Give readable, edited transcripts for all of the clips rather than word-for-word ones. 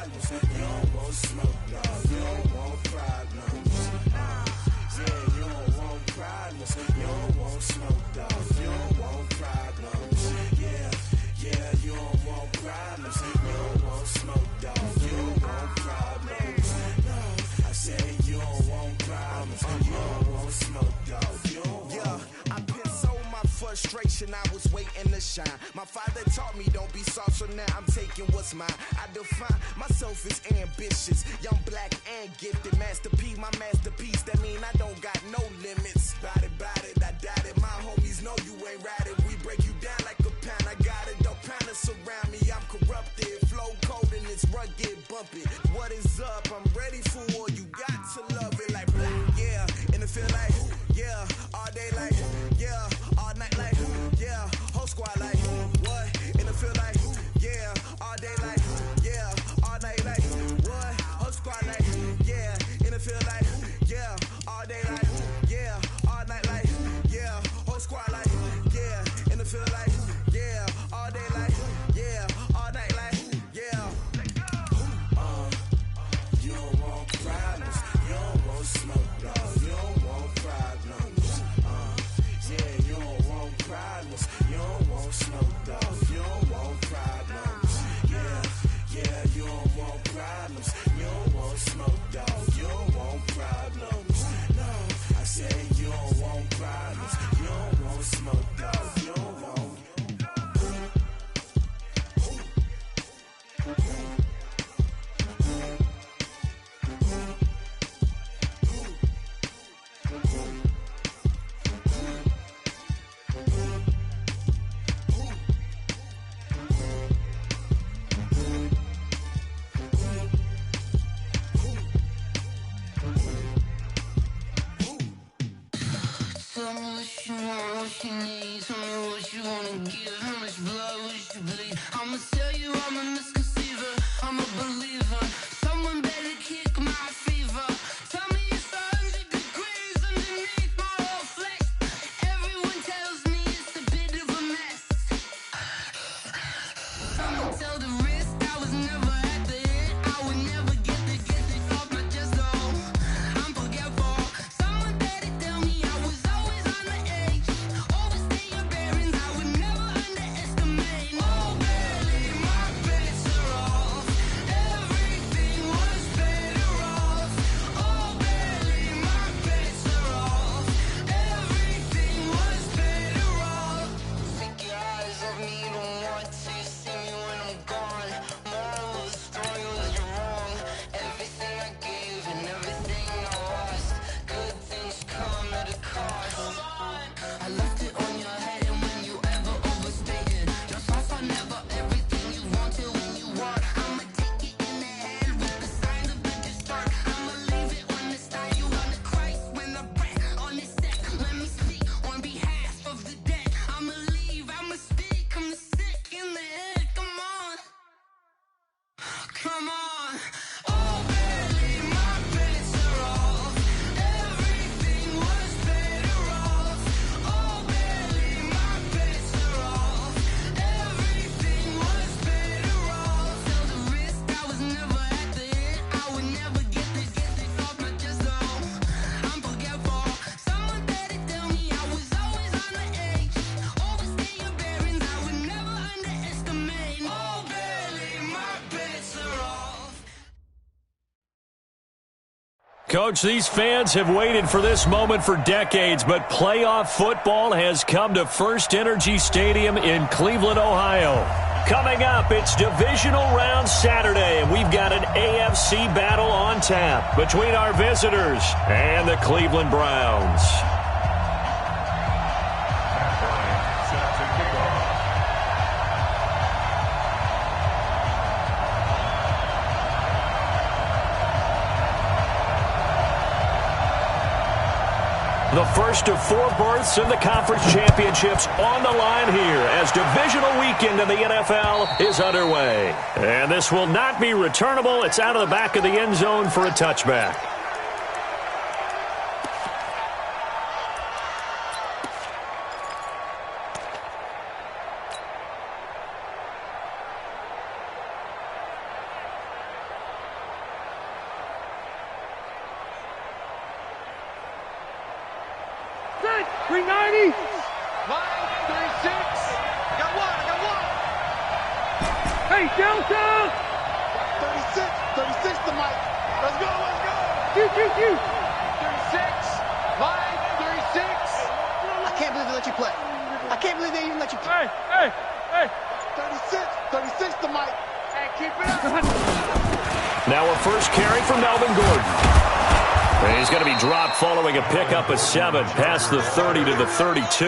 problems. You don't want smoke, dog. You don't want problems. Yeah, you don't want problems. You don't want smoke, dog. You don't want problems. Yeah, you don't want problems. You don't want smoke, dog. You don't want problems. No, I said you don't want problems. You don't want smoke, dog. You don't want. Yeah, I pissed so my frustration, I was waiting to shine. My father taught me don't be soft, so now I'm taking what's mine. I define myself as ambitious, young, black, and gifted. Master P, my masterpiece, that mean I don't got no limits. Bout it, I doubt it. My homies know you ain't ratted. We break you down like a pound. I got it, don't pound to surround me. I'm corrupted, flow cold and it's rugged, bumpy. What is up? I'm ready for war. You got to love it like black, yeah. And it feel like, yeah, all day like, yeah, all night like, yeah, whole squad like, what? And it feel like, yeah, all day like, yeah, all night like, what? Whole squad like, yeah, and it feel like, yeah, all day like, yeah, all night like, yeah, whole squad like, yeah, and it feel like, yeah, all day like, yeah, all night like, yeah. You don't want problems. You don't want smoke, dog. You don't want problems. Yeah, you don't want problems. You don't want smoke, dog. You don't want problems. Yeah, you don't want problems. You don't want smoke, dog. You don't want problems. No, I said you don't want problems. You don't want smoke, dog. You don't want. Tell me what you want, what you need. Tell me what you wanna give. How much blood would you bleed? I'ma tell you I'm a misconceiver. I'm a believer. Someone better kick my fever. Tell me it's 100 degrees underneath my whole flesh. Everyone tells me it's a bit of a mess. Someone tell the risk I was never at the end. I would never get it off my chest though. I'm forgetful. Someone better tell me I was always on the edge. Overstay your bearings, I would never underestimate. Oh, barely my bets are off. Everything was better off. Oh, barely my bets are off. Everything was better off. Take your eyes off me, don't want to see me when I'm gone. Moral of the story was you're wrong. Everything I gave and everything I lost. Good things come at a cost. I left it on your head, and when you ever overstated, your thoughts are never everything you wanted when you want. I'ma take it in the head with the signs of a distort. I'ma leave it on the side. You on the Christ when the breath on the set. Let me speak on behalf of the dead. I'ma leave, I'ma speak. I'm the sick in the head. Come on, come on. Oh, barely my bets are off. Everything was better off. Oh, barely my bets are off. Everything was better off. Tell the risk I was never at the end. I would never get it off my chest though. I'm forgetful. Someone better tell me I was always on the edge. Overstay your bearings, I would never underestimate. Oh, barely my bets are off. Coach, these fans have waited for this moment for decades, but playoff football has come to First Energy Stadium in Cleveland, Ohio. Coming up, it's divisional round Saturday, and we've got an AFC battle on tap between our visitors and the Cleveland Browns. The first of 4 berths in the conference championships on the line here as divisional weekend in the NFL is underway. And this will not be returnable. It's out of the back of the end zone for a touchback. 390. Line 36. I got one. Hey, Delta. 36 to Mike. Let's go. Q. 36. Line 36. I can't believe they let you play. I can't believe they even let you play. Hey. 36 to Mike. Hey, keep it up. Now a first carry from Melvin Gordon. And he's going to be dropped following a pickup of 7 past the 30 to the 32.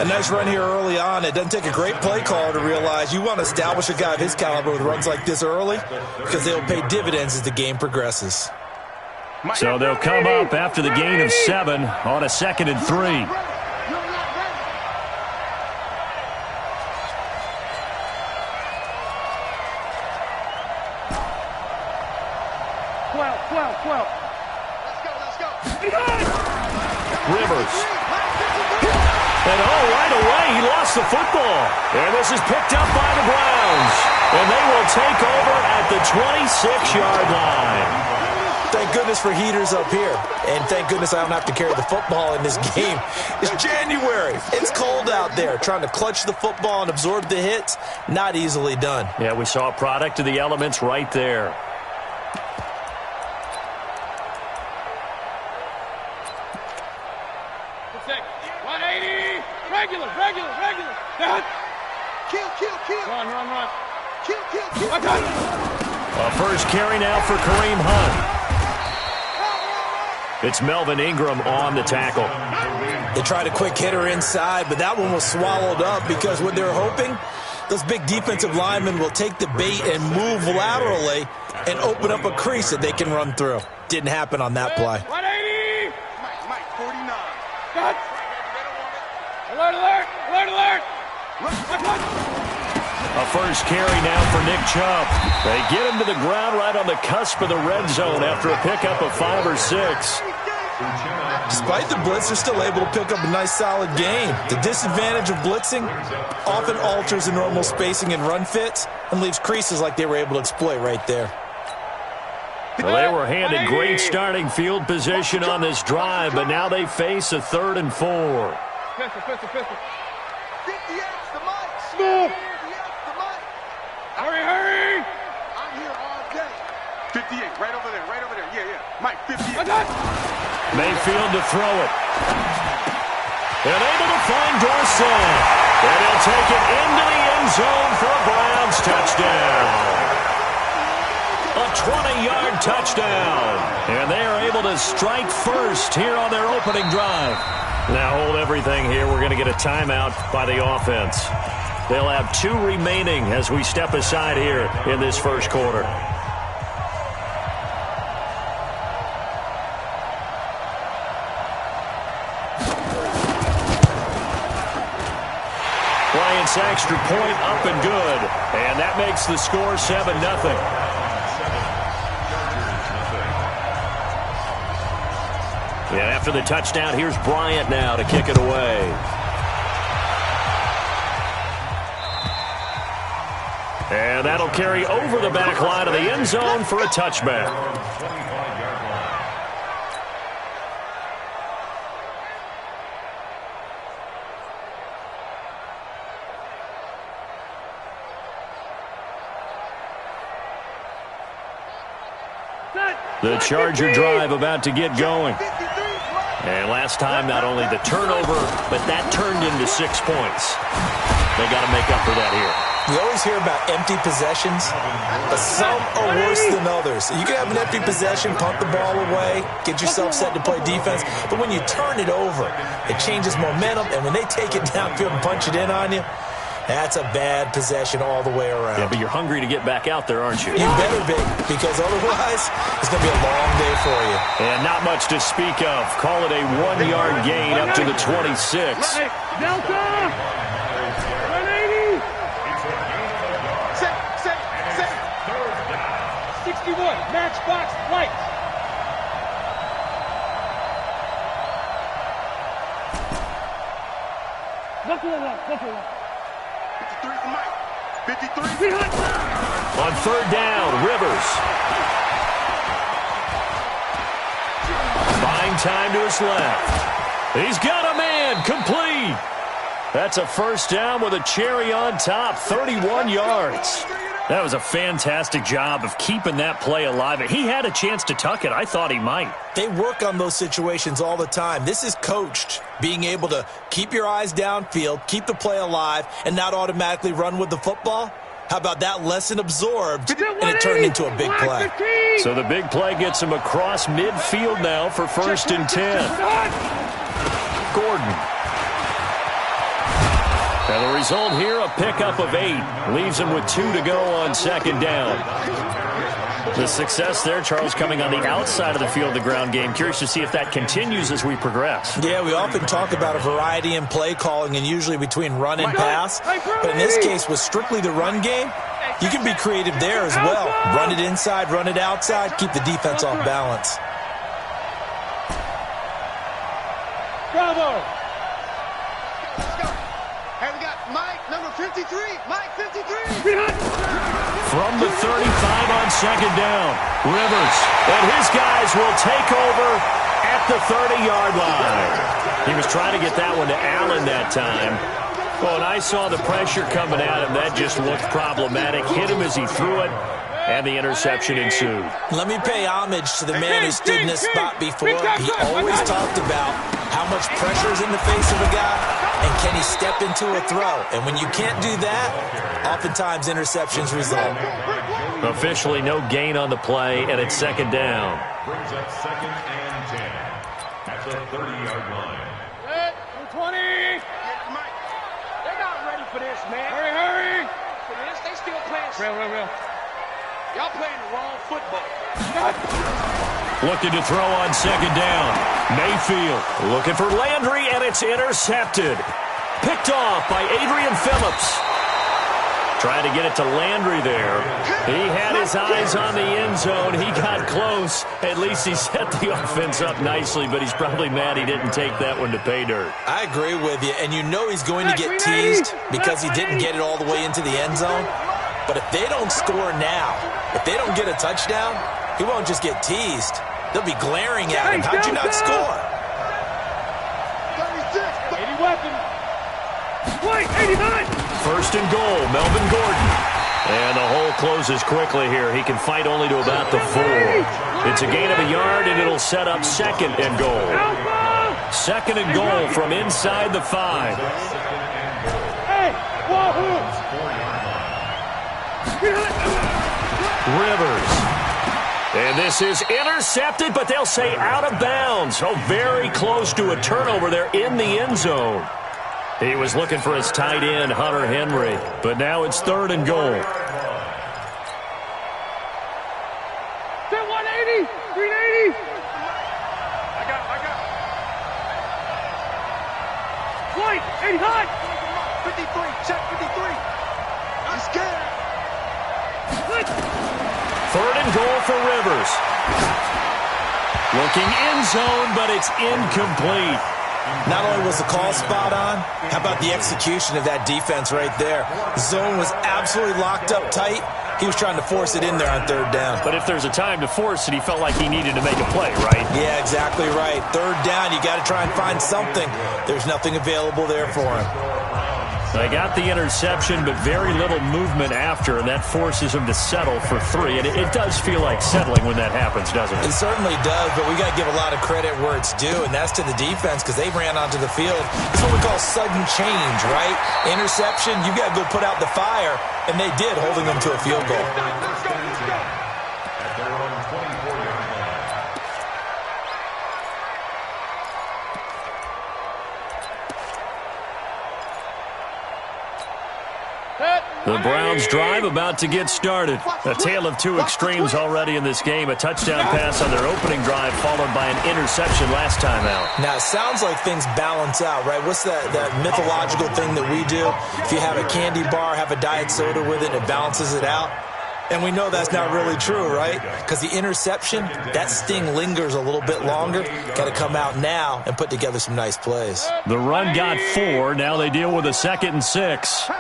A nice run here early on. It doesn't take a great play caller to realize you want to establish a guy of his caliber with runs like this early because they'll pay dividends as the game progresses. So they'll come up after the gain of 7 on a 2nd and 3. 12. Let's go. Rivers. And right away, he lost the football. And this is picked up by the Browns. And they will take over at the 26-yard line. Thank goodness for heaters up here. And thank goodness I don't have to carry the football in this game. It's January. It's cold out there. Trying to clutch the football and absorb the hits, not easily done. Yeah, we saw a product of the elements right there. Regular. Kill. Run. Kill. A first carry now for Kareem Hunt. It's Melvin Ingram on the tackle. They tried a quick hitter inside, but that one was swallowed up because what they're hoping, those big defensive linemen will take the bait and move laterally and open up a crease that they can run through. Didn't happen on that play. 180. Mike, 49. Cut. Alert. A first carry now for Nick Chubb. They get him to the ground right on the cusp of the red zone after a pickup of 5 or 6. Despite the blitz, they're still able to pick up a nice solid gain. The disadvantage of blitzing often alters the normal spacing and run fits and leaves creases like they were able to exploit right there. Well, they were handed great starting field position on this drive, but now they face a 3rd and 4. Pistol. 58's the Mike. Move. 58's the Mike. Hurry. I'm here all day. 58, right over there. Yeah. Mike, 58. Mayfield to throw it. And able to find Dorsett. And he'll take it into the end zone for a Browns touchdown. A 20-yard touchdown. And they are able to strike first here on their opening drive. Now hold everything here. We're going to get a timeout by the offense. They'll have 2 remaining as we step aside here in this first quarter. Bryant's extra point up and good. And that makes the score 7-0. Yeah, after the touchdown, here's Bryant now to kick it away. And that'll carry over the back line of the end zone for a touchback. The Charger drive about to get going. And last time, not only the turnover, but that turned into 6 points. They got to make up for that here. You always hear about empty possessions, but some are worse than others. You can have an empty possession, punt the ball away, get yourself set to play defense, but when you turn it over, it changes momentum, and when they take it downfield and punch it in on you, that's a bad possession all the way around. Yeah, but you're hungry to get back out there, aren't you? You better be, because otherwise, it's going to be a long day for you. And not much to speak of. Call it a 1-yard gain up to the 26. Delta. 180. 61. Matchbox lights. Buffalo. 53 for Mike. 53. On 3rd down, Rivers. Buying time to his left. He's got a man, complete. That's a first down with a cherry on top, 31 yards. That was a fantastic job of keeping that play alive. He had a chance to tuck it. I thought he might. They work on those situations all the time. This is coached, being able to keep your eyes downfield, keep the play alive, and not automatically run with the football. How about that lesson absorbed, and it turned into a big play. So the big play gets him across midfield now for 1st and 10. Gordon. And the result here, a pickup of 8. Leaves him with 2 to go on 2nd down. The success there, Charles, coming on the outside of the field, the ground game. Curious to see if that continues as we progress. Yeah, we often talk about a variety in play calling and usually between run and pass. But in this case, with strictly the run game, you can be creative there as well. Run it inside, run it outside, keep the defense off balance. Bravo! Hey, we got Mike, number 53. Mike, 53. From the 35 on 2nd down, Rivers. And his guys will take over at the 30-yard line. He was trying to get that one to Allen that time. Well, and I saw the pressure coming at him. That just looked problematic. Hit him as he threw it, and the interception ensued. Let me pay homage to the man who stood in this spot before. He always talked about how much pressure is in the face of a guy, and can he step into a throw? And when you can't do that, oftentimes interceptions result. Officially no gain on the play, and it's 2nd down. Brings up 2nd and 10 at the 30-yard line. 20. They're not ready for this, man. Hurry! For this, they still playing. Real. Y'all playing the wrong football. Looking to throw on 2nd down. Mayfield looking for Landry, and it's intercepted. Picked off by Adrian Phillips. Trying to get it to Landry there. He had his eyes on the end zone. He got close. At least he set the offense up nicely, but he's probably mad he didn't take that one to pay dirt. I agree with you, and you know he's going to get teased because he didn't get it all the way into the end zone. But if they don't score now, if they don't get a touchdown, he won't just get teased. They'll be glaring at him. How'd you not score? 36. 80 weapon. Wait, 89. 1st and goal, Melvin Gordon. And the hole closes quickly here. He can fight only to about the 4. It's a gain of a yard, and it'll set up 2nd and goal. 2nd and goal from inside the 5. Hey, wahoo! Rivers. And this is intercepted, but they'll say out of bounds. Oh, very close to a turnover there in the end zone. He was looking for his tight end, Hunter Henry. But now it's 3rd and goal. 180, 380. I got. White, 80 high. 53, check 53. I'm scared. 3rd and goal for Rivers. Looking end zone, but it's incomplete. Not only was the call spot on, how about the execution of that defense right there? The zone was absolutely locked up tight. He was trying to force it in there on 3rd down. But if there's a time to force it, he felt like he needed to make a play, right? Yeah, exactly right. 3rd down, you got to try and find something. There's nothing available there for him. They got the interception, but very little movement after, and that forces him to settle for 3. And it does feel like settling when that happens, doesn't it? It certainly does, but we got to give a lot of credit where it's due, and that's to the defense because they ran onto the field. It's what we call sudden change, right? Interception, you got to go put out the fire, and they did, holding them to a field goal. At their own 24-yard line. The Browns drive about to get started. A tale of 2 extremes already in this game. A touchdown pass on their opening drive followed by an interception last time out. Now, it sounds like things balance out, right? What's that mythological thing that we do? If you have a candy bar, have a diet soda with it, and it balances it out. And we know that's not really true, right? Because the interception, that sting lingers a little bit longer. Got to come out now and put together some nice plays. The run got 4. Now they deal with a 2nd and 6.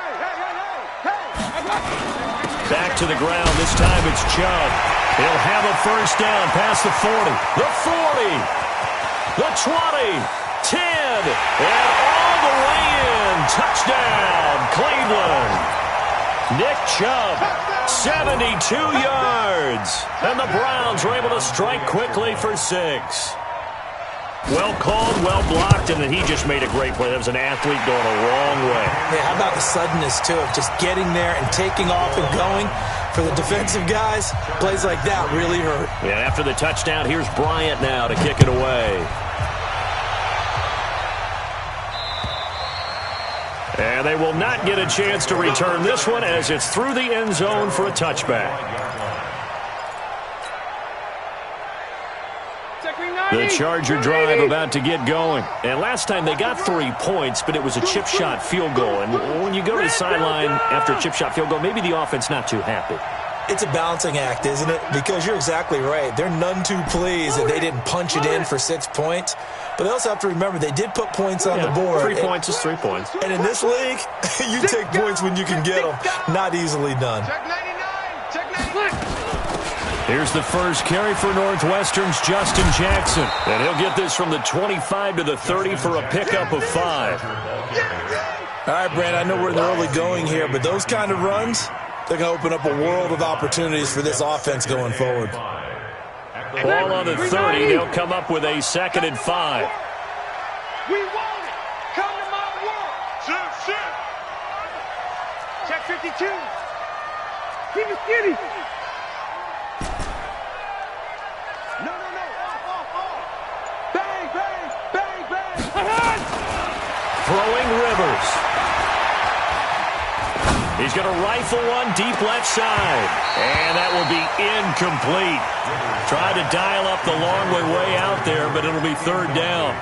Back to the ground. This time it's Chubb. He'll have a first down past the 40. The 40. The 20. 10. good. And all the way in. Touchdown, Cleveland. Nick Chubb, 72 yards. And the Browns are able to strike quickly for 6. Well called, well blocked, and then he just made a great play. That was an athlete going a long way. Yeah, how about the suddenness, too, of just getting there and taking off and going? For the defensive guys, plays like that really hurt. Yeah, after the touchdown, here's Bryant now to kick it away. And they will not get a chance to return this one as it's through the end zone for a touchback. The Charger drive about to get going. And last time they got 3 points, but it was a chip shot field goal. And when you go to the sideline after a chip shot field goal, maybe the offense not too happy. It's a balancing act, isn't it? Because you're exactly right. They're none too pleased that they didn't punch it in for 6 points. But they also have to remember they did put points on the board. 3 points is 3 points. And in this league, you take points when you can get them. Not easily done. Here's the first carry for Northwestern's Justin Jackson. And he'll get this from the 25 to the 30 for a pickup of 5. All right, Brand, I know we're in the early going here, but those kind of runs, they're going to open up a world of opportunities for this offense going forward. Ball on the 30. They'll come up with a 2nd and 5. We want it. Come to my world. Shit. Check 52. Keep it skinny. No. Bang. Throwing Rivers. He's going to rifle one deep left side. And that will be incomplete. Tried to dial up the long way out there, but it'll be 3rd down.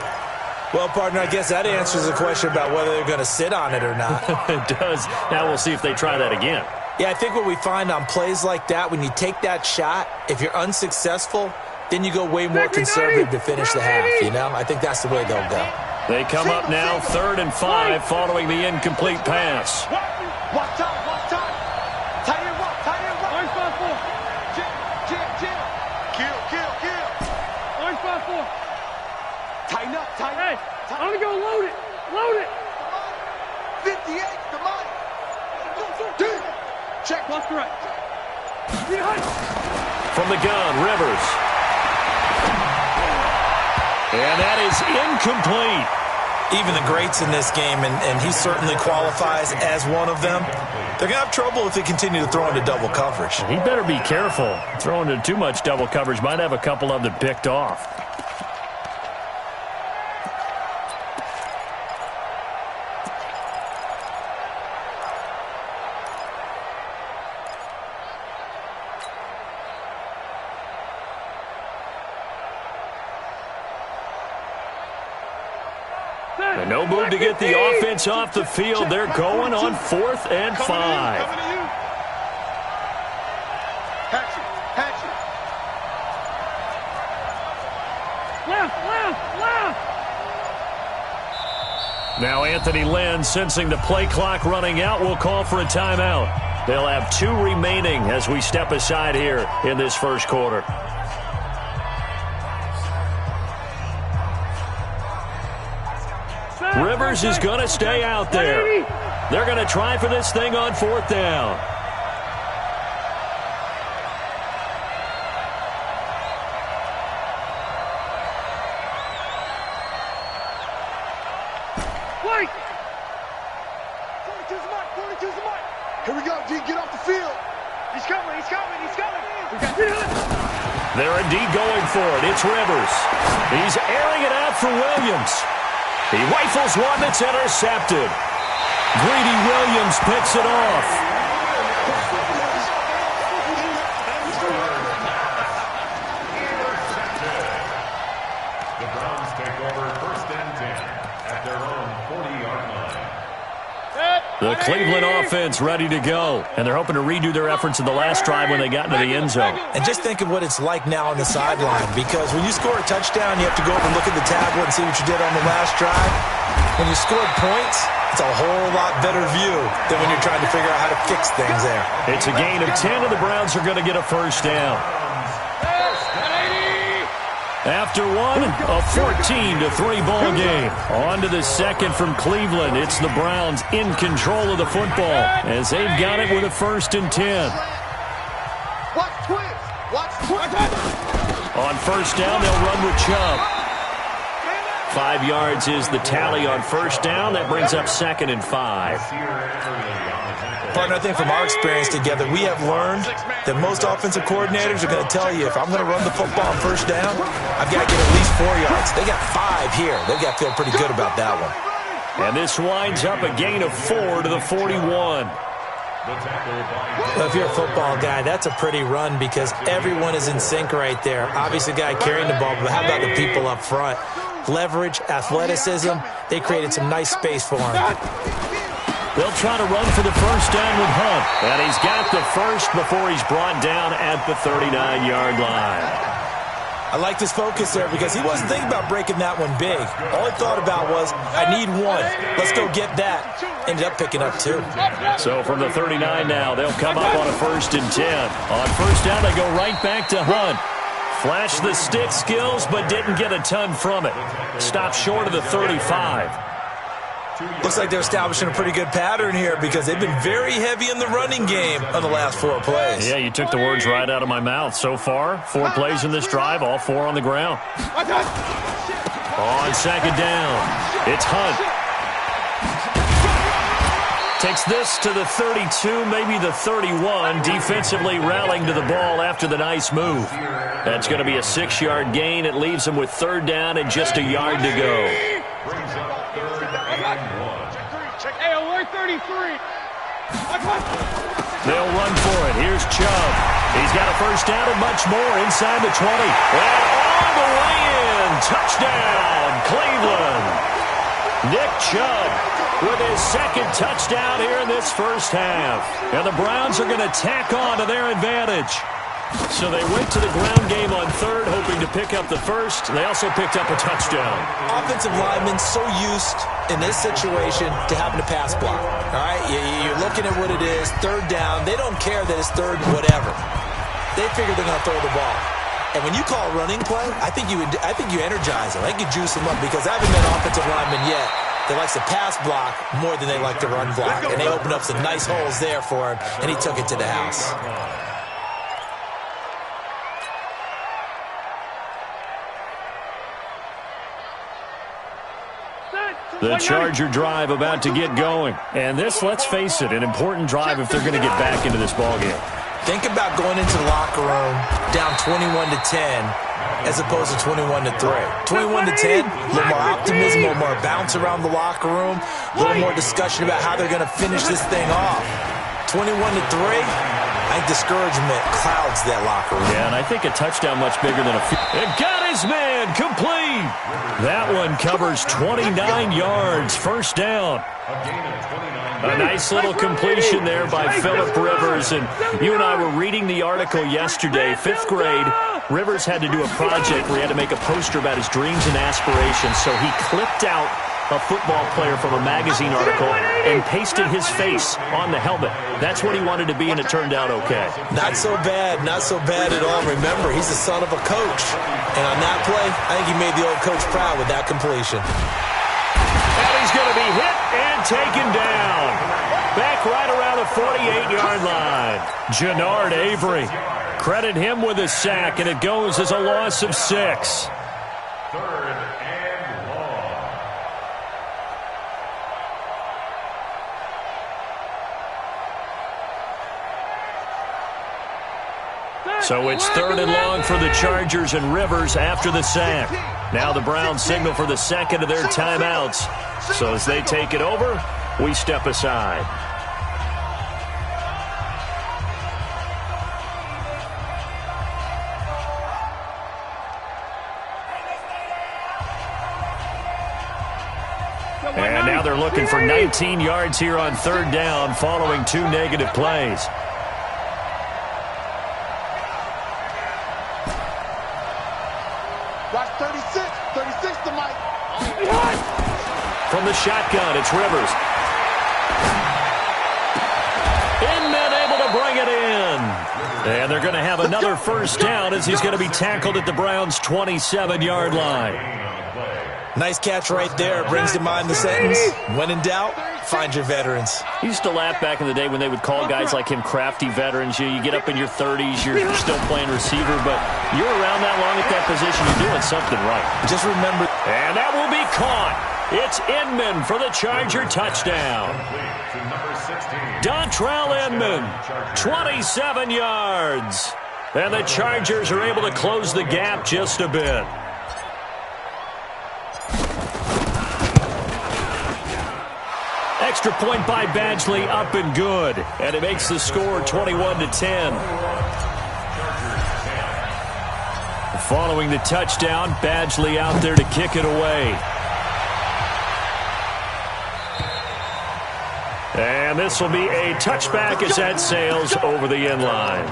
Well, partner, I guess that answers the question about whether they're going to sit on it or not. It does. Now we'll see if they try that again. Yeah, I think what we find on plays like that, when you take that shot, if you're unsuccessful, then you go way more conservative to finish the half, you know? I think that's the way they'll go. They come up now 3rd and 5 following the incomplete pass. Watch out. Tight end walk. Orange 5-4. Jam. Kill. Orange 5-4. Tighten up. Hey, I'm going to go load it. 58, come on. Check. Left to right. From the gun, Rivers. And that is incomplete. Even the greats in this game, and he certainly qualifies as one of them, they're going to have trouble if they continue to throw into double coverage. He better be careful. Throwing into too much double coverage might have a couple of them picked off. And no move to get the offense off the field. They're going on 4th and 5. Hatchet. Left. Now Anthony Lynn, sensing the play clock running out, will call for a timeout. They'll have 2 remaining as we step aside here in this first quarter. Rivers is going to stay out there. They're going to try for this thing on 4th down. Wait. 42's the mark. Here we go, D. Get off the field. He's coming. They're indeed going for it. It's Rivers. He's airing it out for Williams. He rifles one that's intercepted. Greedy Williams picks it off. The Browns take over 1st and 10 at their own 40-yard line. The Cleveland offense ready to go. And they're hoping to redo their efforts in the last drive when they got into the end zone. And just think of what it's like now on the sideline, because when you score a touchdown, you have to go over and look at the tablet and see what you did on the last drive. When you scored points, it's a whole lot better view than when you're trying to figure out how to fix things there. It's a gain of 10, and the Browns are going to get a 1st down. After one, a 14-3 ball game. On to the second from Cleveland. It's the Browns in control of the football as they've got it with a 1st and 10. Watch twins. Watch twins. On 1st down, they'll run with Chubb. 5 yards is the tally on 1st down. That brings up 2nd and 5. Partner, I think from our experience together, we have learned that most offensive coordinators are going to tell you, if I'm going to run the football on 1st down, I've got to get at least 4 yards. They got 5 here. They've got to feel pretty good about that one. And this winds up a gain of 4 to the 41. Well, if you're a football guy, that's a pretty run because everyone is in sync right there. Obviously, the guy carrying the ball, but how about the people up front? Leverage, athleticism, they created some nice space for him. They'll try to run for the 1st down with Hunt. And he's got the first before he's brought down at the 39-yard line. I like this focus there because he wasn't thinking about breaking that one big. All he thought about was, I need one. Let's go get that. Ended up picking up 2. So from the 39 now, they'll come up on a 1st and 10. On 1st down, they go right back to Hunt. Flashed the stick skills, but didn't get a ton from it. Stopped short of the 35. Looks like they're establishing a pretty good pattern here because they've been very heavy in the running game on the last 4 plays. Yeah, you took the words right out of my mouth. So far, 4 plays in this drive, all 4 on the ground. On 2nd down, it's Hunt. Takes this to the 32, maybe the 31, defensively rallying to the ball after the nice move. That's going to be a 6-yard gain. It leaves him with 3rd down and just a yard to go. Hey, alert 33. They'll run for it. Here's Chubb. He's got a 1st down and much more inside the 20. And all the way in. Touchdown, Cleveland. Nick Chubb with his 2nd touchdown here in this 1st half. And the Browns are going to tack on to their advantage. So they went to the ground game on 3rd, hoping to pick up the 1st. They also picked up a touchdown. Offensive linemen so used in this situation to having to pass block. All right, you're looking at what it is, 3rd down. They don't care that it's 3rd whatever. They figure they're going to throw the ball. And when you call a running play, I think you energize them. I think you juice them up because I haven't met an offensive lineman yet that likes to pass block more than they like to run block. And they opened up some nice holes there for him, and he took it to the house. The Charger drive about to get going. And this, let's face it, an important drive if they're going to get back into this ballgame. Think about going into the locker room down 21-10 as opposed to 21-3. 21-10, a little more optimism, a little more bounce around the locker room, a little more discussion about how they're going to finish this thing off. 21-3, I think discouragement clouds that locker room. Yeah, and I think a touchdown much bigger than a few. It got his man complete. That one covers 29 yards. 1st down. A nice little completion there by Phillip Rivers. And you and I were reading the article yesterday, 5th grade. Rivers had to do a project where he had to make a poster about his dreams and aspirations. So he clipped out a football player from a magazine article and pasted his face on the helmet. That's what he wanted to be, and it turned out okay. Not so bad at all. Remember, he's the son of a coach. And on that play, I think he made the old coach proud with that completion. And he's going to be hit and taken down. Back right around the 48-yard line. Jannard Avery. Credit him with a sack, and it goes as a loss of 6. 3rd and long. So it's 3rd and long for the Chargers and Rivers after the sack. Now the Browns signal for the 2nd of their timeouts. So as they take it over, we step aside. And now they're looking for 19 yards here on 3rd down following 2 negative plays. Watch 36 to Mike. From the shotgun, it's Rivers. Inman able to bring it in. And they're going to have another first down as he's going to be tackled at the Browns' 27-yard line. Nice catch right there. Brings to mind the sentence, when in doubt, find your veterans. I used to laugh back in the day when they would call guys like him crafty veterans. You get up in your 30s, you're still playing receiver, but you're around that long at that position, you're doing something right. Just remember. And that will be caught. It's Inman for the Charger touchdown. Dontrell Inman, 27 yards. And the Chargers are able to close the gap just a bit. Extra point by Badgley, up and good. And it makes the score 21-10. Following the touchdown, Badgley out there to kick it away. And this will be a touchback as that sails over the end line.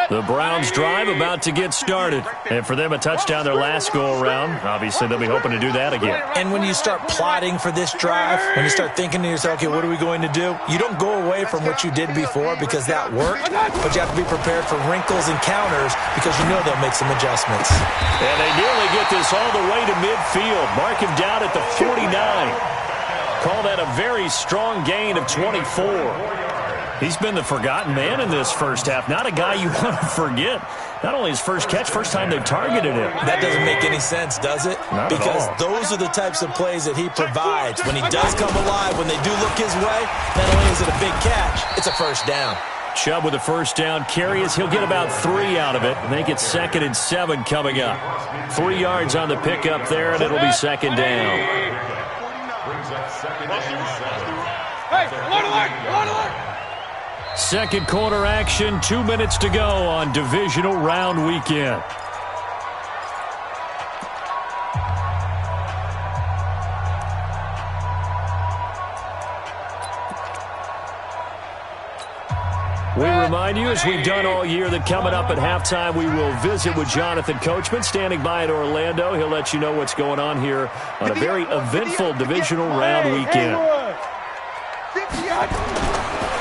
The Browns drive about to get started. And for them, a touchdown their last go-around. Obviously, they'll be hoping to do that again. And when you start plotting for this drive, when you start thinking to yourself, okay, what are we going to do? You don't go away from what you did before because that worked, but you have to be prepared for wrinkles and counters because you know they'll make some adjustments. And they nearly get this all the way to midfield. Mark him down at the 49. Call that a very strong gain of 24. He's been the forgotten man in this first half. Not a guy you want to forget. Not only his first catch, first time they've targeted him. That doesn't make any sense, does it? Not because at all. Those are the types of plays that he provides. When he does come alive, when they do look his way, not only is it a big catch, it's a first down. Chubb with a first down carry as he'll get about 3 out of it. Make it 2nd and 7 coming up. 3 yards on the pickup there, and it'll be 2nd down. Hey, alert, alert, alert! Second quarter action, 2 minutes to go on divisional round weekend. We remind you, as we've done all year, that coming up at halftime, we will visit with Jonathan Coachman, standing by in Orlando. He'll let you know what's going on here on a very eventful divisional round weekend.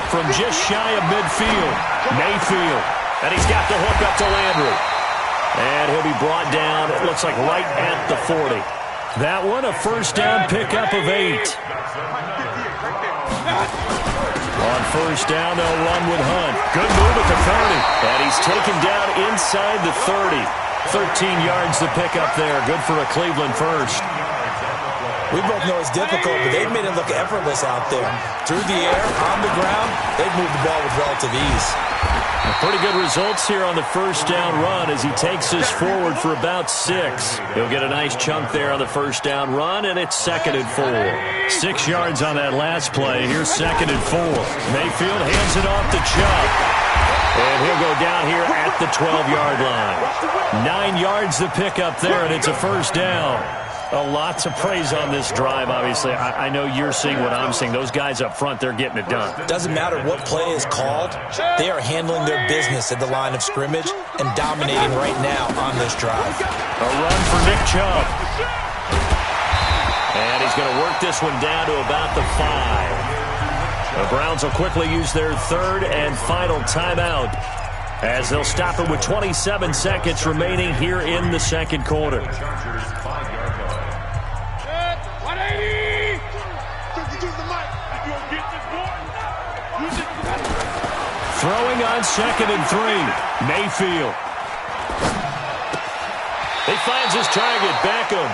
From just shy of midfield, Mayfield. And he's got the hook up to Landry. And he'll be brought down, it looks like right at the 40. That one, a first down pickup of 8. On first down, they'll run with Hunt. Good move at the 30. And he's taken down inside the 30. 13 yards to pick up there. Good for a Cleveland first. We both know it's difficult, but they've made it look effortless out there. Through the air, on the ground, they've moved the ball with relative ease. Pretty good results here on the first down run as he takes us forward for about 6. He'll get a nice chunk there on the first down run, and it's 2nd and 4. 6 yards on that last play. Here's 2nd and 4. Mayfield hands it off to Chubb. And he'll go down here at the 12-yard line. 9 yards to pick up there, and it's a first down. A lot to praise on this drive, obviously. I know you're seeing what I'm seeing. Those guys up front, they're getting it done. Doesn't matter what play is called. They are handling their business at the line of scrimmage and dominating right now on this drive. A run for Nick Chubb. And he's going to work this one down to about the 5. The Browns will quickly use their 3rd and final timeout as they'll stop it with 27 seconds remaining here in the second quarter. Throwing on 2nd and 3. Mayfield. He finds his target, Beckham.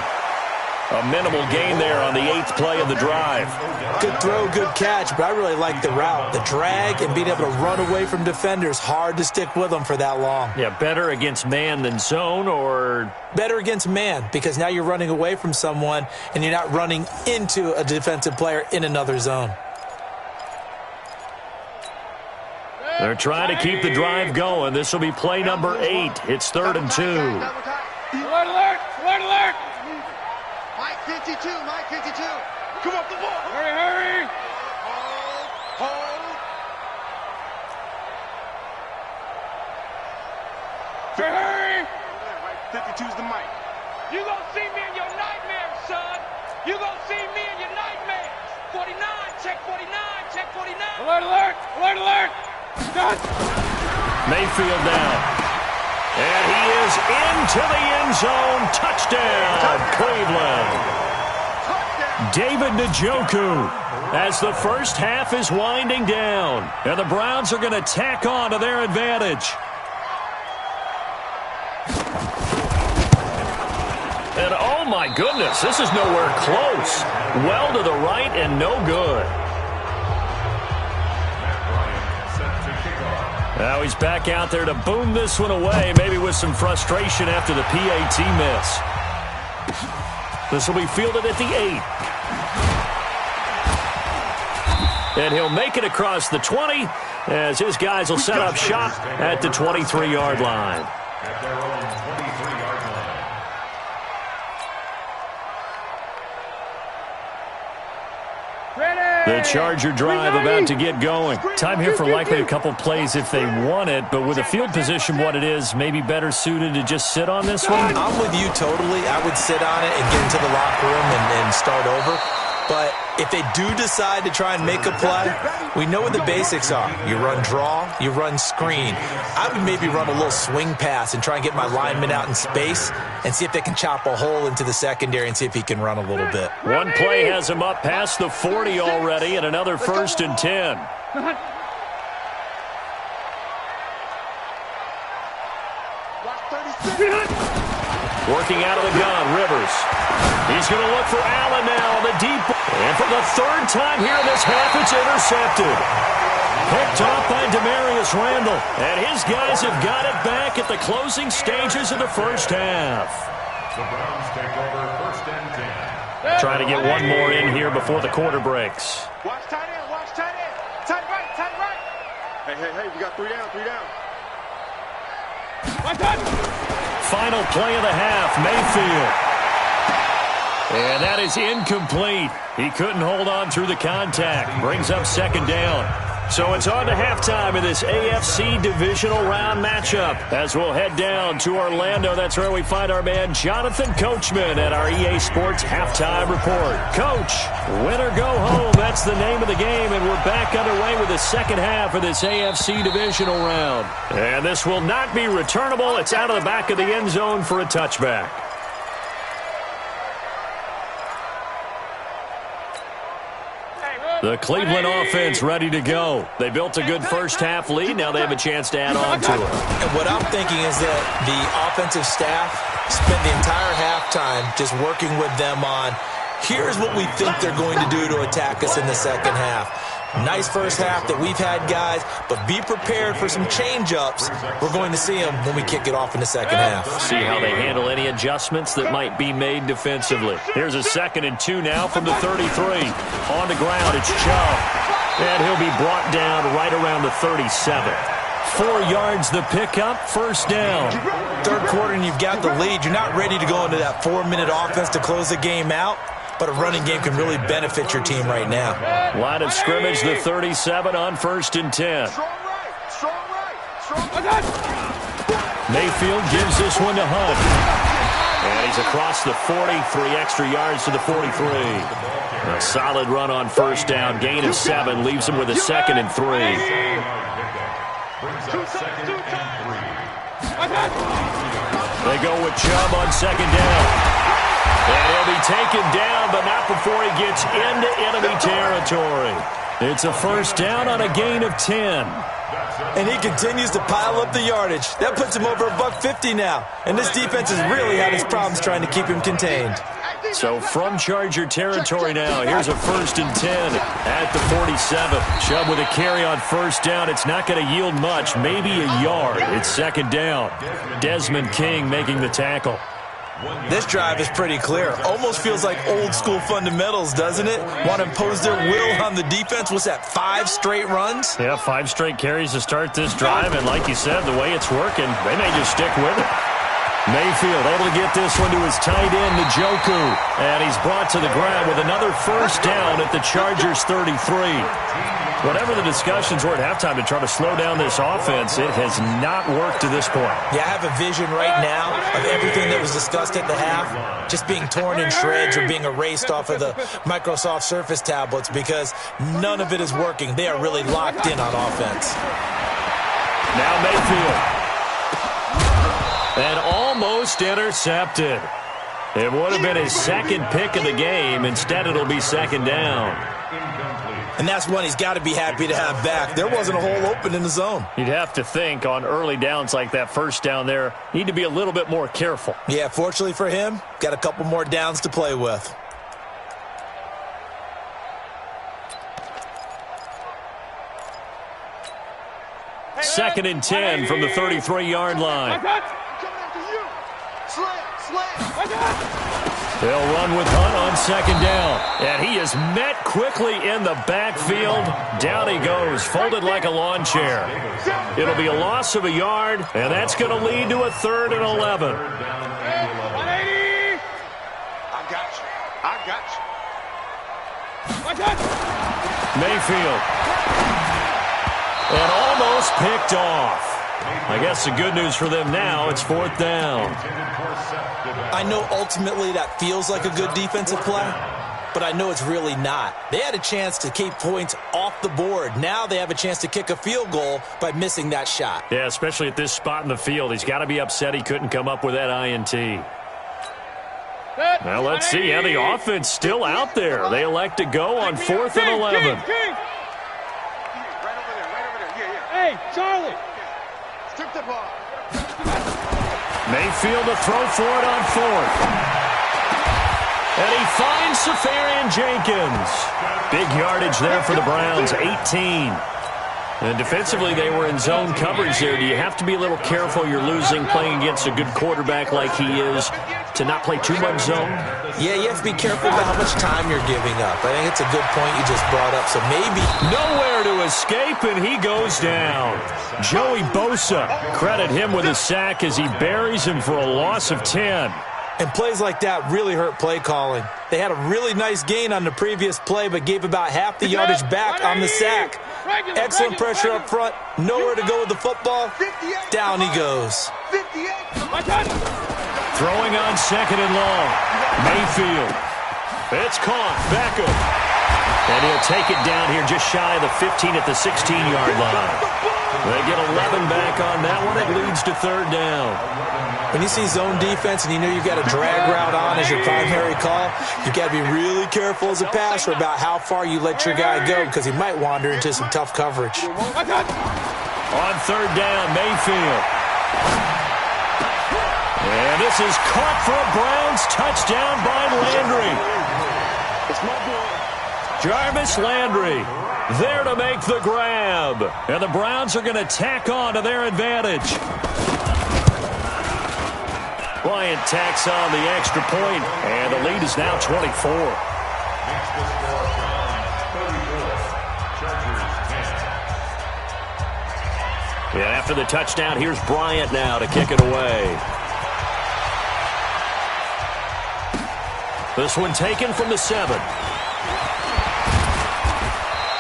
A minimal gain there on the 8th play of the drive. Good throw, good catch, but I really like the route. The drag and being able to run away from defenders, hard to stick with them for that long. Yeah, better against man than zone, or? Better against man, because now you're running away from someone and you're not running into a defensive player in another zone. They're trying to keep the drive going. This will be play number 8. It's 3rd and 2. Alert, alert, alert, alert. Mike 52, Mike 52. Come up the ball. Hurry, hurry. Hold. Hurry. 52's the mic. You gonna see me in your nightmares, son. You gonna see me in your nightmares. 49, check Alert, alert, alert, alert. Mayfield down. And he is into the end zone. Touchdown, Cleveland. David Njoku, as the first half is winding down. And the Browns are going to tack on to their advantage. And oh my goodness, this is nowhere close. Well to the right and no good. Now he's back out there to boom this one away, maybe with some frustration after the PAT miss. This will be fielded at the 8. And he'll make it across the 20 as his guys will set up shop at the 23-yard line. At their own 23-yard line. The Charger drive about to get going. Time here for likely a couple plays if they want it, but with the field position what it is, maybe better suited to just sit on this one? I'm with you totally. I would sit on it and get into the locker room and start over. But if they do decide to try and make a play, we know what the basics are. You run draw, you run screen. I would maybe run a little swing pass and try and get my lineman out in space and see if they can chop a hole into the secondary and see if he can run a little bit. One play has him up past the 40 already and another 1st and 10. Working out of the gun, Rivers. He's going to look for Allen now on the deep. And for the 3rd time here in this half, it's intercepted. Picked off by Demarius Randall. And his guys have got it back at the closing stages of the first half. The Browns take over 1st and 10. Trying to get one more in here before the quarter breaks. Watch tight end, watch tight end. Tight right, tight right. Hey, we got 3 down, 3 down. Watch tight. Final play of the half, Mayfield. And that is incomplete. He couldn't hold on through the contact. Brings up 2nd down. So it's on to halftime in this AFC divisional round matchup. As we'll head down to Orlando, that's where we find our man Jonathan Coachman at our EA Sports Halftime Report. Coach, win or go home, that's the name of the game, and we're back underway with the second half of this AFC divisional round. And this will not be returnable. It's out of the back of the end zone for a touchback. The Cleveland offense ready to go. They built a good first half lead. Now they have a chance to add on to it. And what I'm thinking is that the offensive staff spent the entire halftime just working with them on, here's what we think they're going to do to attack us in the second half. Nice first half that we've had, guys, but be prepared for some change-ups. We're going to see them when we kick it off in the second half. See how they handle any adjustments that might be made defensively. Here's a 2nd and 2 now from the 33. On the ground, it's Chubb. And he'll be brought down right around the 37. 4 yards the pickup, 1st down. 3rd quarter and you've got the lead. You're not ready to go into that 4-minute offense to close the game out. But a running game can really benefit your team right now. Line of scrimmage, the 37 on 1st and 10. Mayfield gives this one to Hunt. And he's across the 40, 3 extra yards to the 43. A solid run on 1st down, gain of 7, leaves him with a 2nd and 3. They go with Chubb on 2nd down. And he'll be taken down, but not before he gets into enemy territory. It's a 1st down on a gain of 10. And he continues to pile up the yardage. That puts him over $150 now. And this defense has really had its problems trying to keep him contained. So from Charger territory now, here's a 1st and 10 at the 47. Chubb with a carry on 1st down. It's not going to yield much, maybe a yard. It's 2nd down. Desmond King making the tackle. This drive is pretty clear. Almost feels like old school fundamentals, doesn't it? Want to impose their will on the defense. What's that, 5 straight runs? Yeah, 5 straight carries to start this drive. And like you said, the way it's working, they may just stick with it. Mayfield able to get this one to his tight end, Njoku. And he's brought to the ground with another first down at the Chargers' 33. Whatever the discussions were at halftime to try to slow down this offense, it has not worked to this point. Yeah, I have a vision right now of everything that was discussed at the half just being torn in shreds or being erased off of the Microsoft Surface tablets because none of it is working. They are really locked in on offense. Now Mayfield. And almost intercepted. It would have been his second pick of the game. Instead, it'll be second down. And that's one he's got to be happy to have back. There wasn't a hole open in the zone. You'd have to think on early downs like that first down there, need to be a little bit more careful. Yeah, fortunately for him, got a couple more downs to play with. Second and 10 from the 33-yard line. They'll run with Hunt on second down. And he is met quickly in the backfield. Down he goes, folded like a lawn chair. It'll be a loss of a yard, and that's going to lead to a 3rd and 11. 180. I got you. Mayfield. And almost picked off. I guess the good news for them now, it's 4th down. I know ultimately that feels like a good defensive play, but I know it's really not. They had a chance to keep points off the board. Now they have a chance to kick a field goal by missing that shot. Yeah, especially at this spot in the field. He's got to be upset he couldn't come up with that INT. Now let's see how the offense still out there. They elect to go on 4th and 11. Hey, Charlie. Strip the ball. Mayfield to throw for it on 4th. And he finds Safarian Jenkins. Big yardage there for the Browns, 18. And defensively, they were in zone coverage there. Do you have to be a little careful? You're losing playing against a good quarterback like he is to not play too much zone? Yeah, you have to be careful about how much time you're giving up. I think it's a good point you just brought up. So maybe nowhere to escape, and he goes down. Joey Bosa, credit him with a sack as he buries him for a loss of 10. And plays like that really hurt play calling. They had a really nice gain on the previous play, but gave about half the yardage back on the sack. Excellent pressure up front. Nowhere to go with the football. Down he goes. Throwing on 2nd and long. Mayfield. It's caught. Beckham. And he'll take it down here just shy of the 15 at the 16-yard line. They get 11 back on that one. It leads to 3rd down. When you see zone defense and you know you've got a drag route on as your primary call, you've got to be really careful as a passer about how far you let your guy go because he might wander into some tough coverage. On 3rd down, Mayfield. And this is caught for a Browns touchdown by Landry. Jarvis Landry there to make the grab. And the Browns are going to tack on to their advantage. Bryant tacks on the extra point, and the lead is now 24. Yeah, after the touchdown, here's Bryant now to kick it away. This one taken from the 7.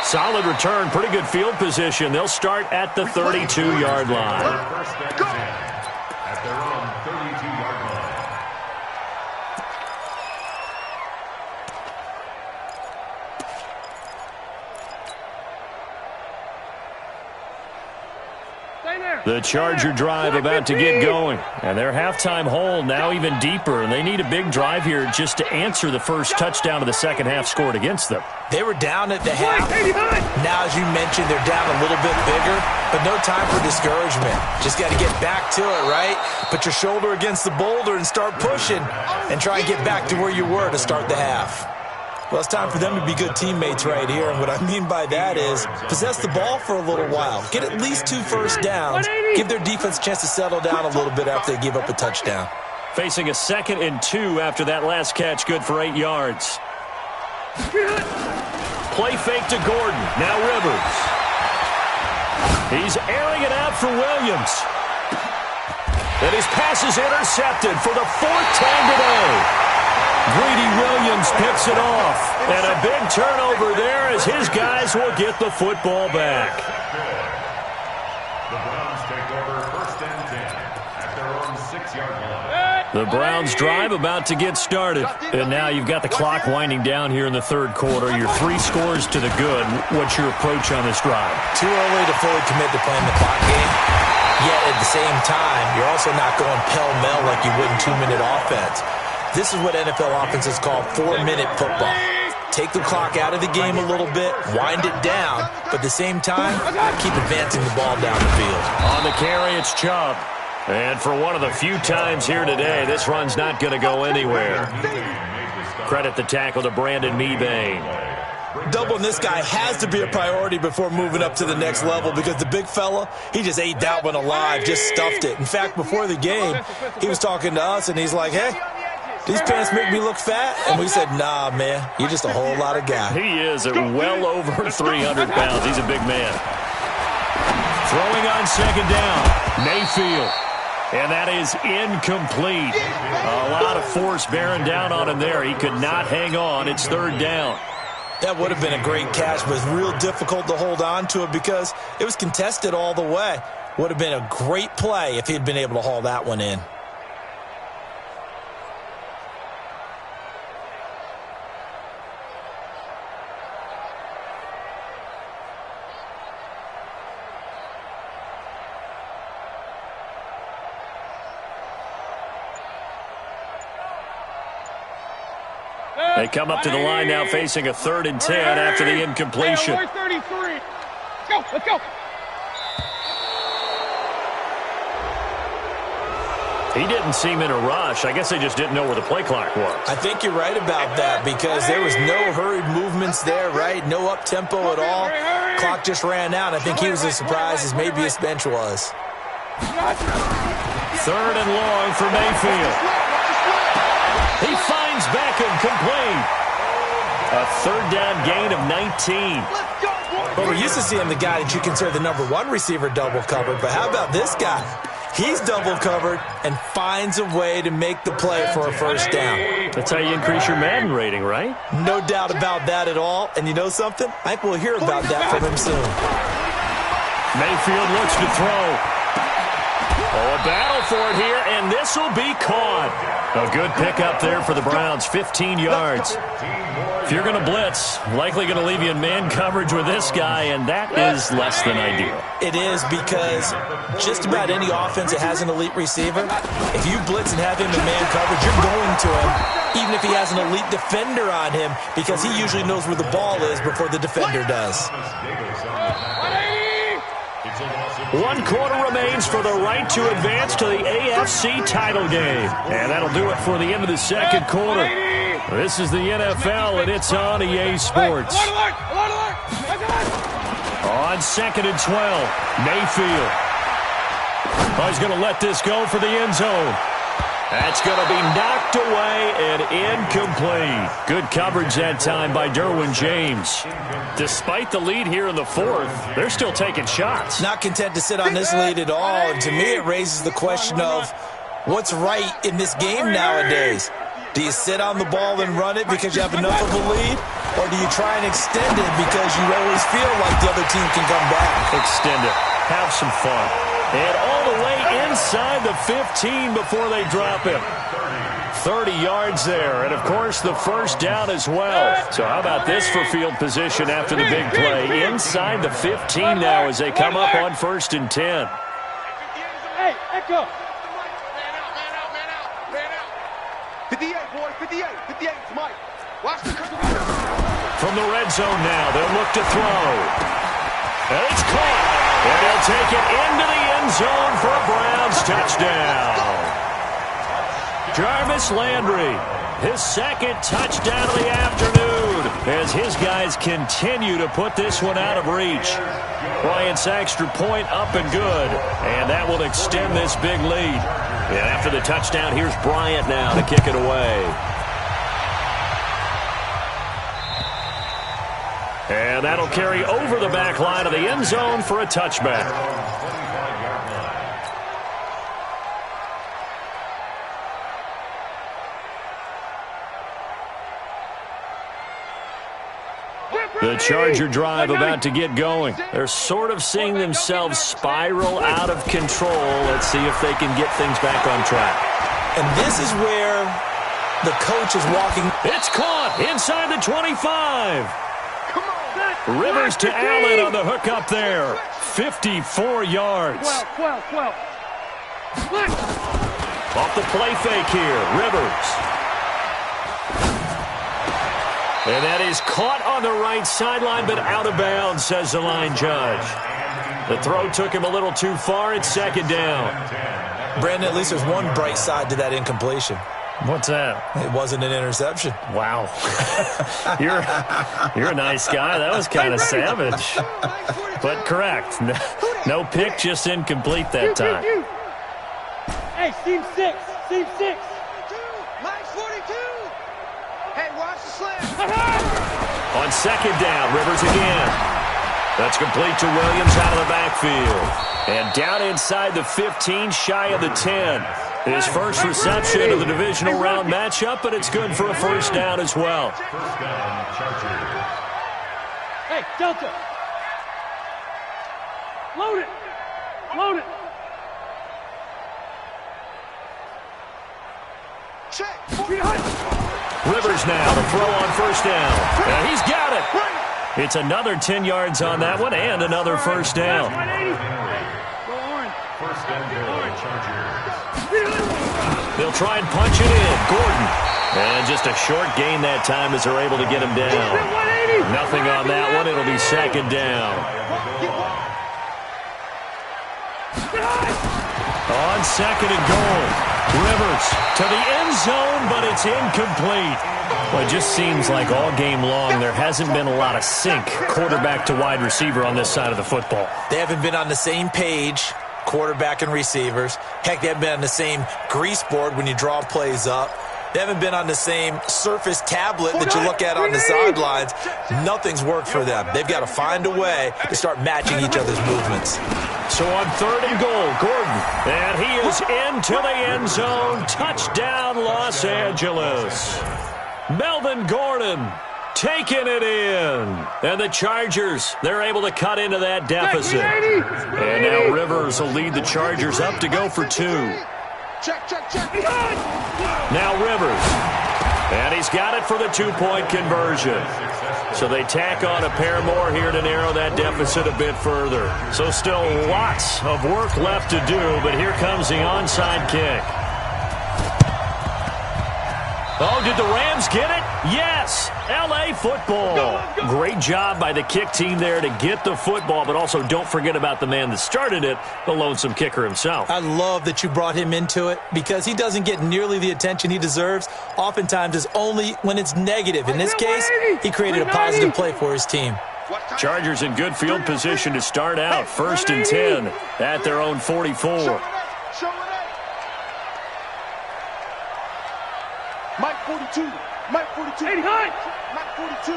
Solid return, pretty good field position. They'll start at the 32-yard line. At their own 32-yard line. The Charger drive about to get going. And their halftime hole now even deeper. And they need a big drive here just to answer the first touchdown of the second half scored against them. They were down at the half. Now, as you mentioned, they're down a little bit bigger, but no time for discouragement. Just got to get back to it, right? Put your shoulder against the boulder and start pushing and try and get back to where you were to start the half. Well, it's time for them to be good teammates right here, and what I mean by that is possess the ball for a little while. Get at least 2 first downs. Give their defense a chance to settle down a little bit after they give up a touchdown. Facing a 2nd and 2 after that last catch, good for 8 yards. Play fake to Gordon. Now Rivers. He's airing it out for Williams. And his pass is intercepted for the 4th time today. Greedy Williams picks it off. And a big turnover there as his guys will get the football back. The Browns take over 1st and 10 at their own 6-yard line. The Browns drive about to get started. And now you've got the clock winding down here in the 3rd quarter. You're 3 scores to the good. What's your approach on this drive? Too early to fully commit to playing the clock game. Yet at the same time, you're also not going pell-mell like you would in 2-minute offense. This is what NFL offenses call 4-minute football. Take the clock out of the game a little bit, wind it down, but at the same time, keep advancing the ball down the field. On the carry, it's Chubb. And for one of the few times here today, this run's not going to go anywhere. Credit the tackle to Brandon Mebane. Doubling this guy has to be a priority before moving up to the next level because the big fella, he just ate that one alive, just stuffed it. In fact, before the game, he was talking to us, and he's like, hey, these pants make me look fat? And we said, nah, man, you're just a whole lot of guy. He is at well over 300 pounds. He's a big man. Throwing on 2nd down, Mayfield. And that is incomplete. A lot of force bearing down on him there. He could not hang on. It's 3rd down. That would have been a great catch, but it's real difficult to hold on to it because it was contested all the way. Would have been a great play if he'd been able to haul that one in. They come up to the line now facing a 3rd and 10 after the incompletion. Let's go, let's go. He didn't seem in a rush. I guess they just didn't know where the play clock was. I think you're right about that because there was no hurried movements there, right? No up-tempo at all. Clock just ran out. I think he was as surprised as maybe his bench was. 3rd and long for Mayfield. He finds Beckham complete. A 3rd down gain of 19. Well, we're used to seeing the guy that you consider the #1 receiver double covered, but how about this guy? He's double covered and finds a way to make the play for a 1st down. That's how you increase your Madden rating, right? No doubt about that at all. And you know something? I think we'll hear about that from him soon. Mayfield looks to throw. Oh, a battle for it here, and this will be caught. A good pickup there for the Browns, 15 yards. If you're going to blitz, likely going to leave you in man coverage with this guy, and that is less than ideal. It is because just about any offense that has an elite receiver, if you blitz and have him in man coverage, you're going to him, even if he has an elite defender on him, because he usually knows where the ball is before the defender does. 1 quarter remains for the right to advance to the AFC title game. And that'll do it for the end of the 2nd quarter. This is the NFL, and it's on EA Sports. On 2nd and 12, Mayfield. Oh, he's going to let this go for the end zone. That's going to be knocked away and incomplete. Good coverage that time by Derwin James. Despite the lead here in the 4th, they're still taking shots. Not content to sit on this lead at all. And to me, it raises the question of what's right in this game nowadays. Do you sit on the ball and run it because you have enough of a lead? Or do you try and extend it because you always feel like the other team can come back? Extend it. Have some fun. And all the way inside the 15 before they drop him. 30 yards there. And, of course, the 1st down as well. So how about this for field position after the big play? Inside the 15 now as they come up on 1st and 10. Hey, echo. Man out. 58, boy, 58. 58, Mike. Watch the From the red zone now, they'll look to throw. And it's caught. And he'll take it into the end zone for a Browns touchdown. Jarvis Landry, his 2nd touchdown of the afternoon as his guys continue to put this one out of reach. Bryant's extra point up and good, and that will extend this big lead. And after the touchdown, here's Bryant now to kick it away. And that'll carry over the back line of the end zone for a touchback. The Charger drive about to get going. They're sort of seeing themselves spiral out of control. Let's see if they can get things back on track. And this is where the coach is walking. It's caught inside the 25. Rivers to Allen on the hook up there. 54 yards. 12. Off the play fake here, Rivers. And that is caught on the right sideline, but out of bounds, says the line judge. The throw took him a little too far. It's second down. Brandon, at least there's one bright side to that incompletion. What's that? It wasn't an interception. Wow. You're a nice guy. That was kind of savage. But correct. No pick, just incomplete that time. Hey, seam 6. Mike 42. Hey, watch the slam. On second down, Rivers again. That's complete to Williams out of the backfield. And down inside the 15, shy of the 10. His first reception of the divisional round matchup, but it's good for a first down as well. First down, Chargers. Hey, Delta. Load it. Check. Rivers now to throw on first down. And he's got it. It's another 10 yards on that one and another first down. First and goal, Chargers. They'll try and punch it in. Gordon. And just a short gain that time as they're able to get him down. Nothing on that one. It'll be second down. On second and goal. Rivers to the end zone, but it's incomplete. Well, it just seems like all game long there hasn't been a lot of sync quarterback to wide receiver on this side of the football. They haven't been on the same page, quarterback and receivers. Heck, they haven't been on the same grease board when you draw plays up. They haven't been on the same Surface tablet that you look at on the sidelines. Nothing's worked for them. They've got to find a way to start matching each other's movements. So on third and goal, Gordon. And he is into the end zone. Touchdown, Los Angeles. Melvin Gordon taking it in. And the Chargers, they're able to cut into that deficit. And now Rivers will lead the Chargers up to go for 2. Check. Now Rivers. And he's got it for the 2-point conversion. So they tack on a pair more here to narrow that deficit a bit further. So still lots of work left to do, but here comes the onside kick. Oh, did the Rams get it? Yes! L.A. football. Great job by the kick team there to get the football, but also don't forget about the man that started it, the lonesome kicker himself. I love that you brought him into it because he doesn't get nearly the attention he deserves. Oftentimes it's only when it's negative. In this case, he created a positive play for his team. Chargers in good field position to start out. First and 10 at their own 44. Mike 42. Mike 42. 80 high. Mike 42.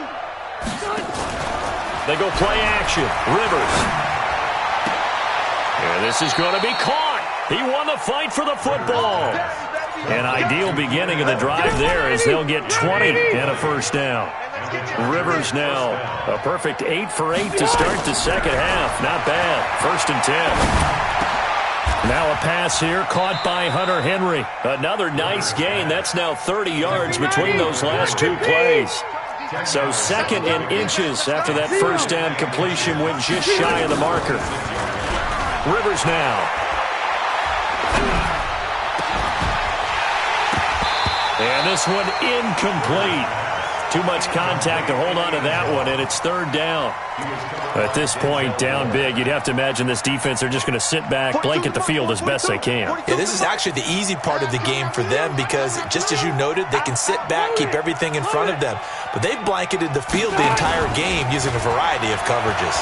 They go play action. Rivers. And this is going to be caught. He won the fight for the football. An ideal beginning of the drive there as they'll get 20 and a first down. Rivers now a perfect 8 for 8 to start the second half. Not bad. First and 10. Now a pass here caught by Hunter Henry. Another nice gain. That's now 30 yards between those last 2 plays. So second in inches after that first down completion went just shy of the marker. Rivers now. And this one incomplete. Too much contact to hold on to that one, and it's third down. At this point, down big, you'd have to imagine this defense are just going to sit back, blanket the field as best they can. Yeah, this is actually the easy part of the game for them because, just as you noted, they can sit back, keep everything in front of them. But they've blanketed the field the entire game using a variety of coverages.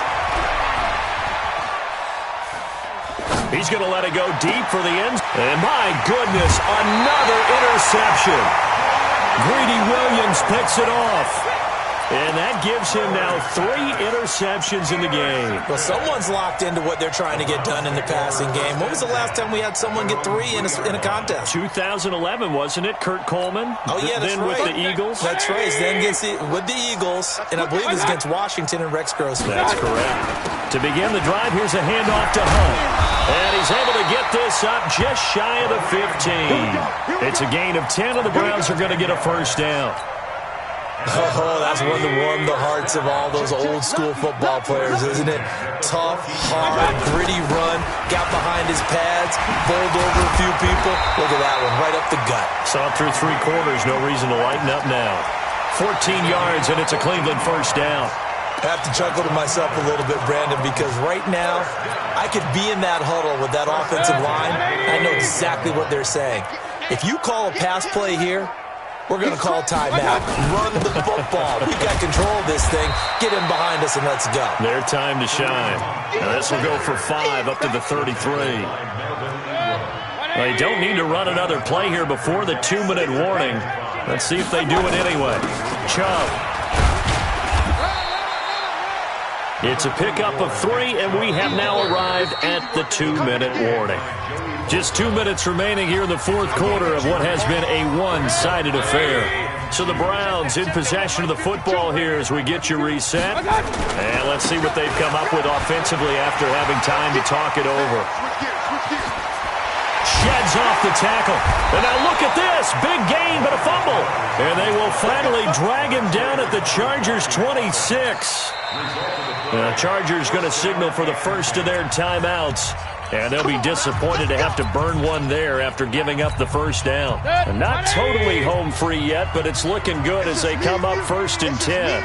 He's going to let it go deep for the end. And my goodness, another interception. Greedy Williams picks it off. And that gives him now 3 interceptions in the game. Well, someone's locked into what they're trying to get done in the passing game. When was the last time we had someone get 3 in a contest? 2011, wasn't it, Kurt Coleman? Oh, yeah, that's then right. with the Eagles? That's right. Then with the Eagles, and I believe it's against Washington and Rex Grossman. That's correct. To begin the drive, here's a handoff to Hunt. And he's able to get this up just shy of the 15. It's a gain of 10, and the Browns are going to get a first down. Oh, that's one to warm the hearts of all those old-school football players, isn't it? Tough, hard, gritty run, got behind his pads, bowled over a few people. Look at that one, right up the gut. Saw it through 3 quarters, no reason to lighten up now. 14 yards, and it's a Cleveland first down. I have to chuckle to myself a little bit, Brandon, because right now I could be in that huddle with that offensive line. I know exactly what they're saying. If you call a pass play here, we're going to call timeout. Run the football. We've got control of this thing. Get in behind us and let's go. Their time to shine. Now this will go for 5 up to the 33. They don't need to run another play here before the 2-minute warning. Let's see if they do it anyway. Chubb. It's a pickup of 3, and we have now arrived at the 2-minute warning. Just 2 minutes remaining here in the fourth quarter of what has been a one-sided affair. So the Browns in possession of the football here as we get you reset. And let's see what they've come up with offensively after having time to talk it over. Sheds off the tackle. And now look at this. Big gain, but a fumble. And they will finally drag him down at the Chargers' 26. The Chargers going to signal for the first of their timeouts. And they'll be disappointed to have to burn one there after giving up the first down. And not totally home free yet, but it's looking good as they come up 1st and 10.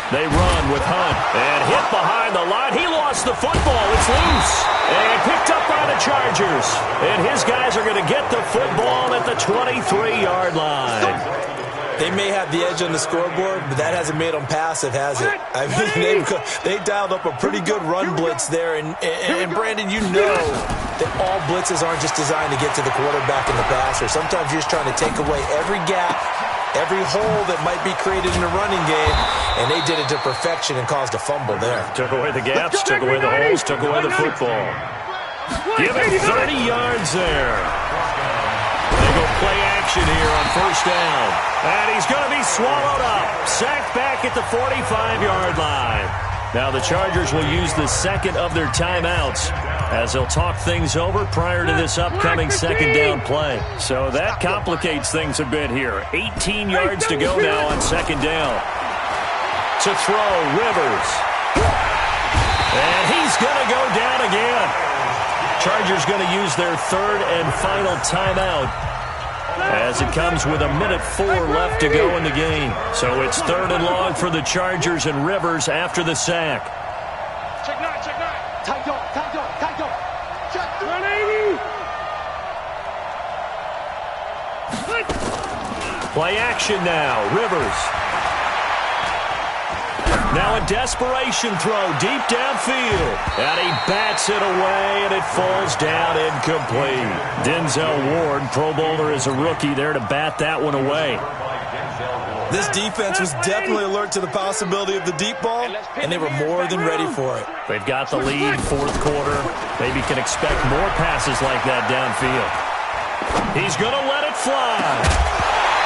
They run with Hunt. And hit behind the line. He lost the football. It's loose. And picked up by the Chargers. And his guys are going to get the football at the 23-yard line. They may have the edge on the scoreboard, but that hasn't made them passive, has it? I mean, they dialed up a pretty good run blitz there. And Brandon, you know that all blitzes aren't just designed to get to the quarterback and the passer. Sometimes you're just trying to take away every gap, every hole that might be created in the running game, and they did it to perfection and caused a fumble there. Took away the gaps, took away the holes, took away the football. Give him 30 yards there. They go play action here on first down. And he's going to be swallowed up. Sacked back at the 45-yard line. Now the Chargers will use the second of their timeouts as they'll talk things over prior to this upcoming second down play. So that complicates things a bit here. 18 yards to go now on second down. To throw, Rivers. And he's going to go down again. Chargers going to use their third and final timeout as it comes with 1:04 left to go in the game. So it's 3rd and long for the Chargers and Rivers after the sack. Check 9, check 9. Tight dog, tight dog, tight dog. Check 180. Play action now. Rivers. Now a desperation throw deep downfield. And he bats it away, and it falls down incomplete. Denzel Ward, Pro Bowler as a rookie, there to bat that one away. This defense was definitely alert to the possibility of the deep ball, and they were more than ready for it. They've got the lead, fourth quarter. Maybe can expect more passes like that downfield. He's going to let it fly.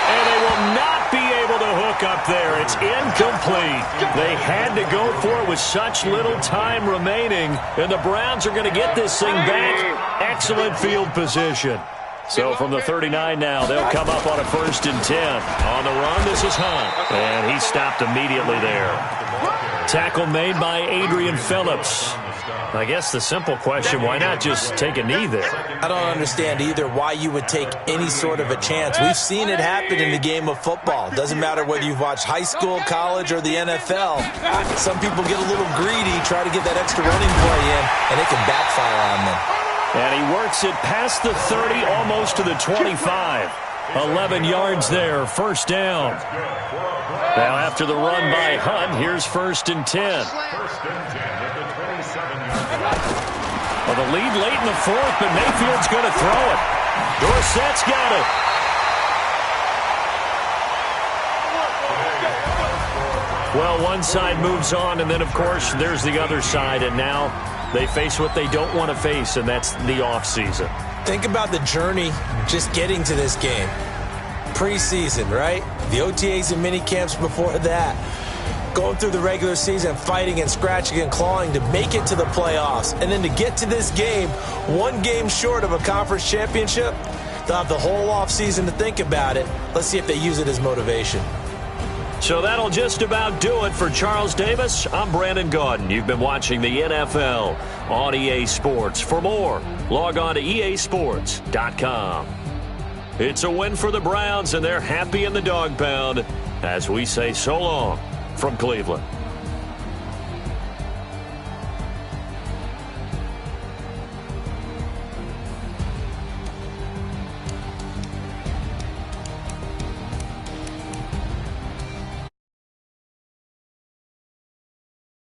And they will not be able to hook up there. It's incomplete. They had to go for it with such little time remaining. And the Browns are going to get this thing back. Excellent field position. So from the 39 now, they'll come up on a 1st and 10. On the run, this is Hunt. And he stopped immediately there. Tackle made by Adrian Phillips. I guess the simple question, why not just take a knee there? I don't understand either why you would take any sort of a chance. We've seen it happen in the game of football. Doesn't matter whether you've watched high school, college, or the NFL. Some people get a little greedy, try to get that extra running play in, and it can backfire on them. And he works it past the 30, almost to the 25. 11 yards there, first down. Now after the run by Hunt, here's 1st and 10. Well, the lead late in the fourth, but Mayfield's going to throw it. Dorsett's got it. Well, one side moves on, and then, of course, there's the other side, and now they face what they don't want to face, and that's the offseason. Think about the journey just getting to this game. Preseason, right? The OTAs and mini camps before that. Going through the regular season, fighting and scratching and clawing to make it to the playoffs. And then to get to this game, one game short of a conference championship, they'll have the whole offseason to think about it. Let's see if they use it as motivation. So that'll just about do it for Charles Davis. I'm Brandon Gaudin. You've been watching the NFL on EA Sports. For more, log on to easports.com. It's a win for the Browns, and they're happy in the dog pound as we say so long from Cleveland.